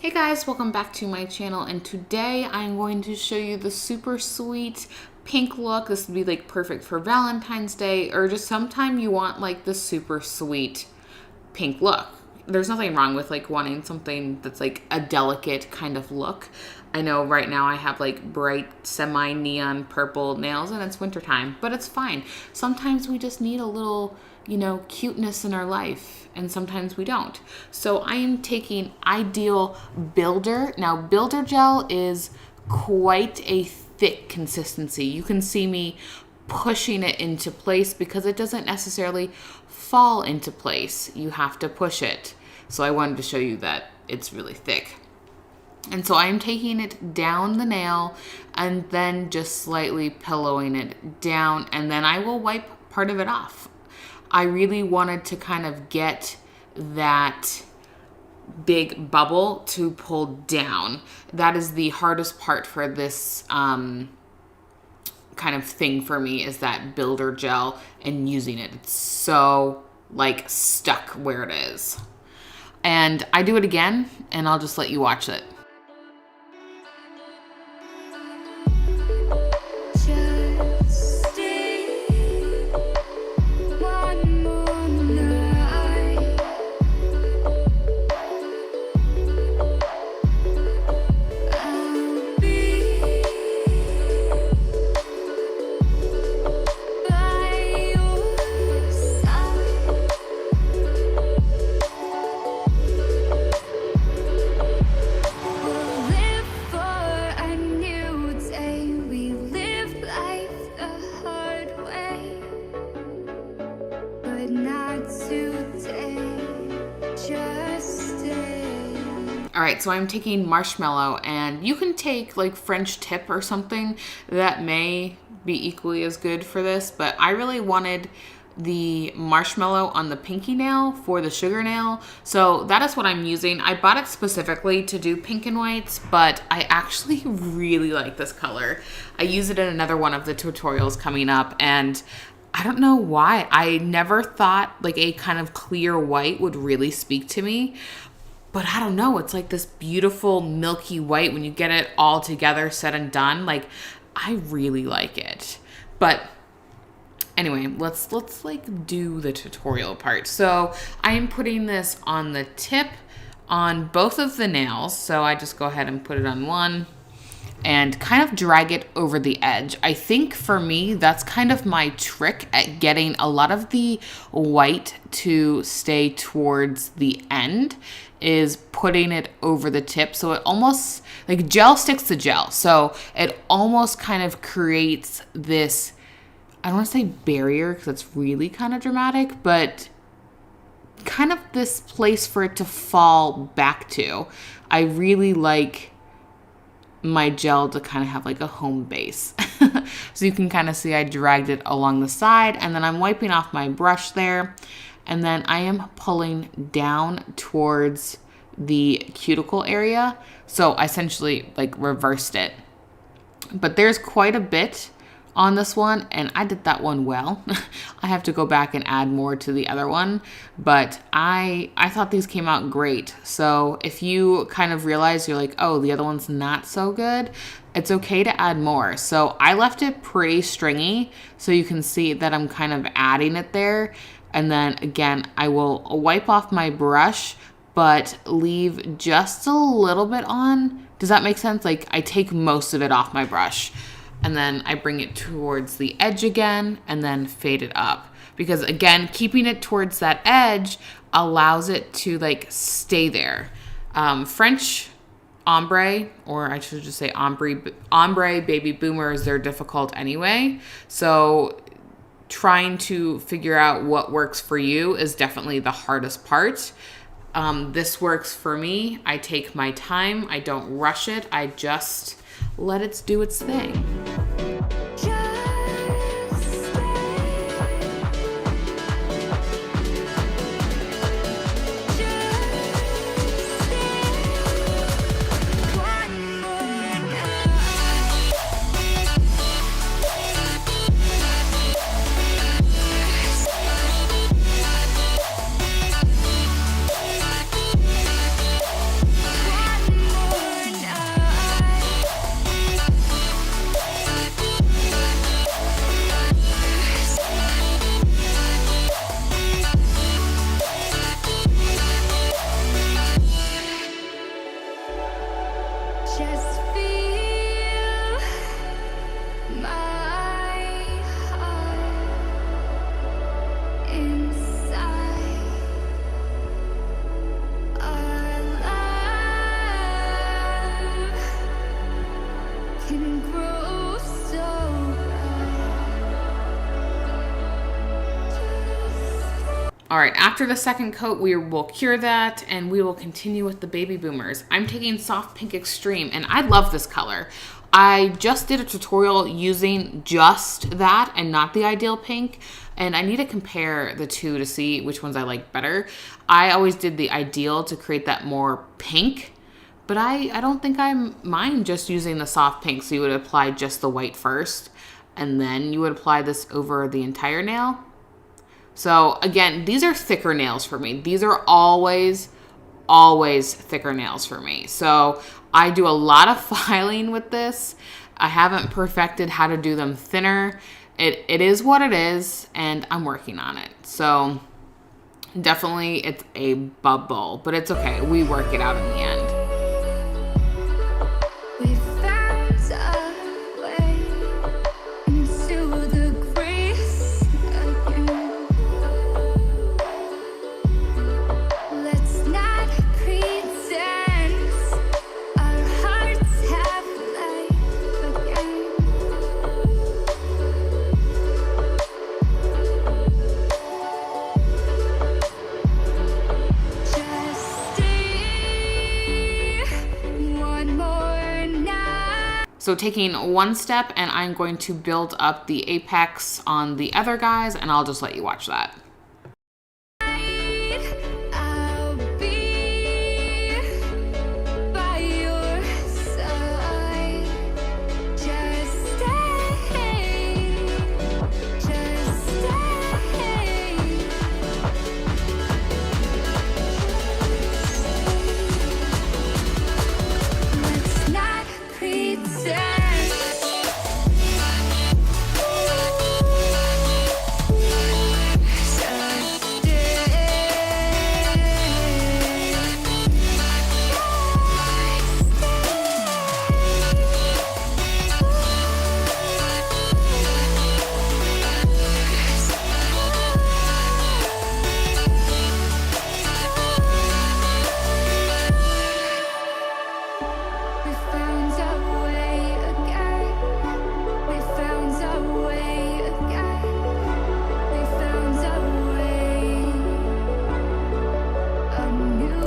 Hey guys, welcome back to my channel, and today I'm going to show you the super sweet pink look. This would be like perfect for Valentine's Day or just sometime you want like the super sweet pink look. There's nothing wrong with like wanting something that's like a delicate kind of look. I know right now I have like bright semi-neon purple nails and it's wintertime, but it's fine. Sometimes we just need a little, cuteness in our life, and sometimes we don't. So I am taking Ideal Builder. Now, Builder Gel is quite a thick consistency. You can see me pushing it into place because it doesn't necessarily fall into place. You have to push it. So I wanted to show you that it's really thick. And so I'm taking it down the nail and then just slightly pillowing it down, and then I will wipe part of it off. I really wanted to kind of get that big bubble to pull down. That is the hardest part for this kind of thing for me, is that builder gel and using it. It's so like stuck where it is. And I do it again and I'll just let you watch it. All right, so I'm taking Marshmallow, and you can take like French tip or something that may be equally as good for this, but I really wanted the Marshmallow on the pinky nail for the sugar nail. So that is what I'm using. I bought it specifically to do pink and whites, but I actually really like this color. I use it in another one of the tutorials coming up, and I don't know why. I never thought like a kind of clear white would really speak to me. But I don't know, it's like this beautiful milky white when you get it all together, said and done. Like, I really like it. But anyway, let's like do the tutorial part. So I am putting this on the tip on both of the nails. So I just go ahead and put it on one and kind of drag it over the edge. I think for me, that's kind of my trick at getting a lot of the white to stay towards the end, is putting it over the tip. So it almost, like gel sticks to gel. So it almost kind of creates this, I don't want to say barrier because it's really kind of dramatic, but kind of this place for it to fall back to. I really like my gel to kind of have like a home base. So you can kind of see I dragged it along the side, and then I'm wiping off my brush there, and then I am pulling down towards the cuticle area. So I essentially like reversed it, but there's quite a bit on this one, and I did that one well. I have to go back and add more to the other one, but I thought these came out great. So if you kind of realize you're like, oh, the other one's not so good, it's okay to add more. So I left it pretty stringy, so you can see that I'm kind of adding it there. And then again, I will wipe off my brush, but leave just a little bit on. Does that make sense? Like, I take most of it off my brush, and then I bring it towards the edge again and then fade it up. Because again, keeping it towards that edge allows it to like stay there. French ombre, or I should just say ombre baby boomers, they're difficult anyway. So trying to figure out what works for you is definitely the hardest part. This works for me. I take my time. I don't rush it. I just let it do its thing. All right, after the second coat, we will cure that and we will continue with the Baby Boomers. I'm taking Soft Pink Extreme and I love this color. I just did a tutorial using just that and not the Ideal Pink, and I need to compare the two to see which ones I like better. I always did the Ideal to create that more pink, but I don't think I mind just using the soft pink. So you would apply just the white first, and then you would apply this over the entire nail. So again, these are thicker nails for me. These are always thicker nails for me. So I do a lot of filing with this. I haven't perfected how to do them thinner. It is what it is, and I'm working on it. So definitely it's a bubble, but it's okay. We work it out in the end. So taking one step, and I'm going to build up the apex on the other guys, and I'll just let you watch that.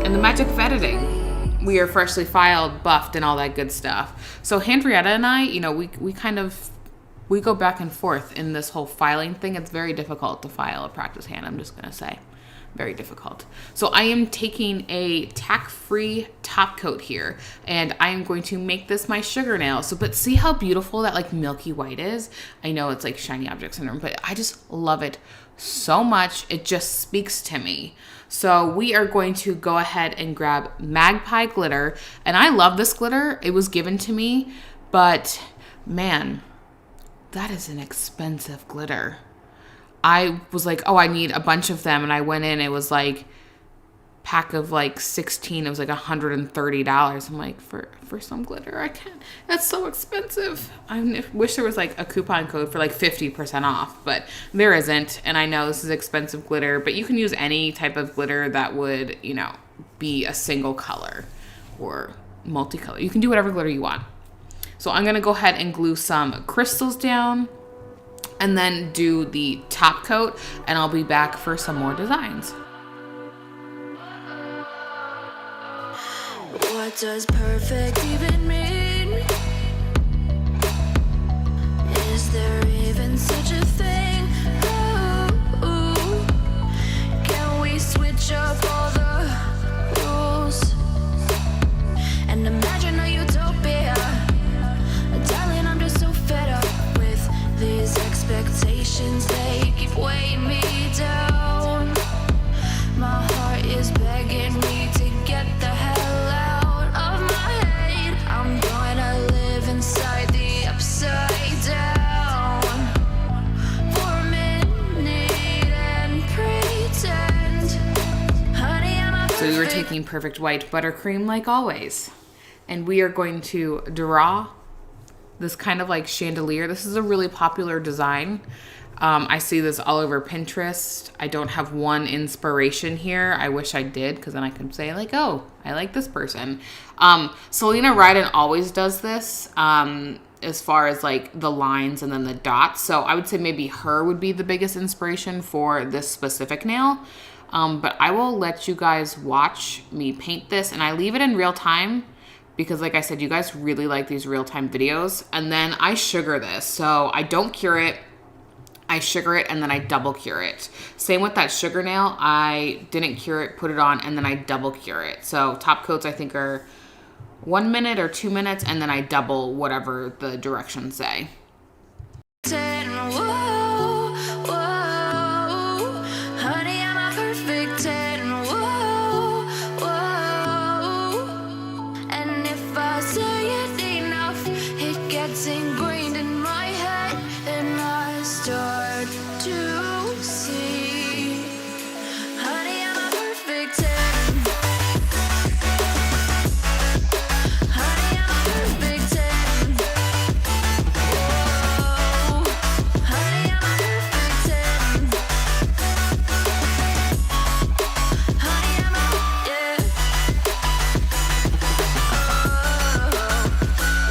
And the magic of editing. We are freshly filed, buffed, and all that good stuff. So Henrietta and I, you know, we go back and forth in this whole filing thing. It's very difficult to file a practice hand, I'm just gonna say. Very difficult. So I am taking a tack-free top coat here, and I am going to make this my sugar nail. So, but see how beautiful that like milky white is? I know it's like shiny object syndrome, but I just love it so much. It just speaks to me. So we are going to go ahead and grab Magpie glitter, and I love this glitter. It was given to me, but man, that is an expensive glitter. I was like, oh, I need a bunch of them. And I went in, it was like pack of like 16. It was like $130. I'm like, for some glitter, I can't. That's so expensive. I wish there was like a coupon code for like 50% off, but there isn't. And I know this is expensive glitter, but you can use any type of glitter that would, you know, be a single color or multicolor. You can do whatever glitter you want. So I'm going to go ahead and glue some crystals down, and then do the top coat, and I'll be back for some more designs. What does perfect even mean? Is there even such a thing? Ooh, can we switch up all the rules and imagine a utopia? Darling, I'm just so fed up with these expectations, they keep weighing me down. My heart is begging me to get the hell out of my head. I'm gonna live inside the upside down for a minute and pretend, honey, I'm a So we were taking Perfect White Buttercream like always, and we are going to draw this kind of like chandelier. This is a really popular design. I see this all over Pinterest. I don't have one inspiration here. I wish I did, because then I could say like, oh, I like this person. Selena Ryden always does this. as far as like the lines and then the dots. So I would say maybe her would be the biggest inspiration for this specific nail. But I will let you guys watch me paint this, and I leave it in real time because like I said, you guys really like these real-time videos. And then I sugar this. So I don't cure it. I sugar it and then I double cure it. Same with that sugar nail. I didn't cure it, put it on, and then I double cure it. So top coats I think are 1 minute or 2 minutes, and then I double whatever the directions say. Whoa, whoa, honey, I'm a perfect 10. Whoa, whoa, and if I say it enough, it gets ingrained in my head, and I start to see. Honey, I'm a perfect 10. Honey, I'm a perfect 10. Whoa, honey, I'm a perfect 10. Honey, I'm a, yeah. Oh,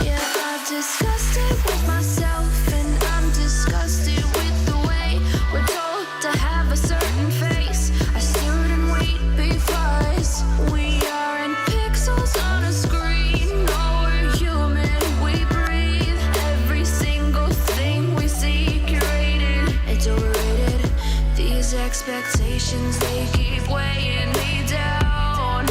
yeah, I've discussed it with myself, and I'm disgusted with the way we're told to have a certain face, a certain weight, because we aren't pixels on a screen. No, we're human, we breathe. Every single thing we see curated, it's overrated. These expectations, they keep weighing me down.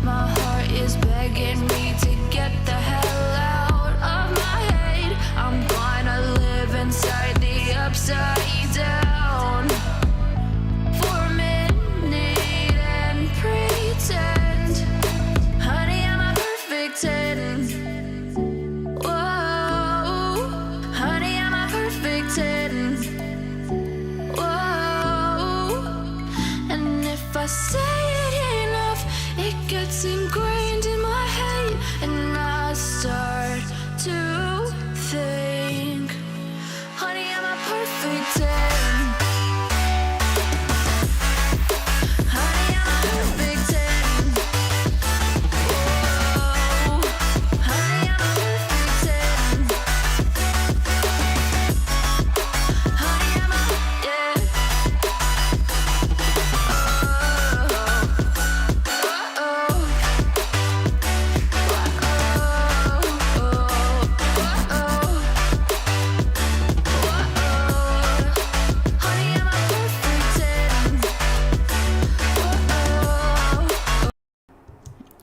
My heart is begging me to get the hell out of my head. I'm gonna live inside the upside down for a minute and pretend. Honey, I'm a perfect 10. Whoa, honey, I'm a perfect 10. Whoa, and if I say it enough, it gets ingrained in my head, and I start to think. Honey, I'm a perfect 10. Honey, I'm a perfect 10. Whoa, honey, I'm a perfect 10. Honey, I'm a, yeah.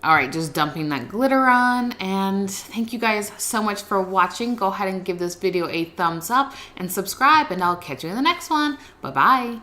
All right, just dumping that glitter on, and thank you guys so much for watching. Go ahead and give this video a thumbs up and subscribe, and I'll catch you in the next one. Bye-bye.